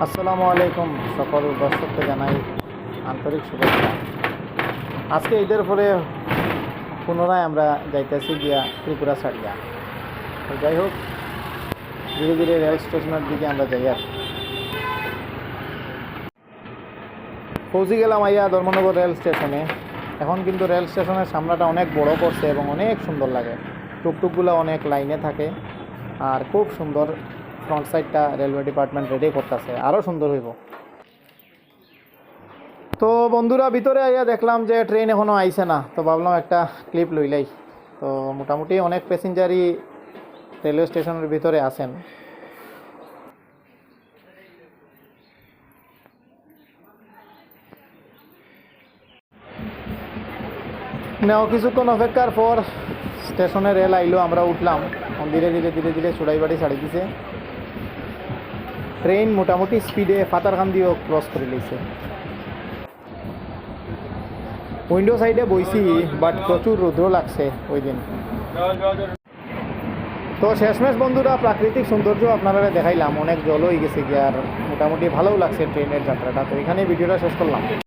আসসালামু আলাইকুম, সকল দর্শককে জানাই আন্তরিক শুভেচ্ছা। আজকে ঈদের পরে পুনরায় আমরা যাইতেছি গিয়া ত্রিপুরা ছাড়িয়া। তো যাই হোক, ধীরে ধীরে রেল স্টেশনের দিকে আমরা যাই। আর পৌঁছে গেলাম আইয়া ধর্মনগর রেল স্টেশনে। এখন কিন্তু রেল স্টেশনের সামনাটা অনেক বড় করছে এবং অনেক সুন্দর লাগে। টুকটুকগুলো অনেক লাইনে থাকে আর খুব সুন্দর। ফ্রন্ট সাইডটা রেলওয়ে ডিপার্টমেন্ট রেডি করতেছে, আরও সুন্দর হইব। তো বন্ধুরা, ভিতরে আইয়া দেখলাম যে ট্রেন এখনও আইছে না, তো ভাবলাম একটা ক্লিপ লইলাই। তো মোটামুটি অনেক প্যাসেঞ্জারই রেলওয়ে স্টেশনের ভিতরে আছেন। নেও কিছুক্ষণ অপেক্ষার পর স্টেশনে রেল আইলো, আমরা উঠলাম। ধীরে ধীরে ধীরে ধীরে চুড়াইবাড়ি ছাড়ি দিছে। ট্রেন মোটামুটি স্পিডে ফাতারখান দিয়েও ক্রস করে লইছে। উইন্ডো সাইডে বইছি, বাট প্রচুর রৌদ্র লাগছে ওই দিন। তো শেষমেশ বন্ধুরা, প্রাকৃতিক সৌন্দর্য আপনারা দেখাইলাম, অনেক জল হয়ে গেছে গিয়ে, আর মোটামুটি ভালোও লাগছে ট্রেনের যাত্রাটা। তো এখানে ভিডিওটা শেষ করলাম।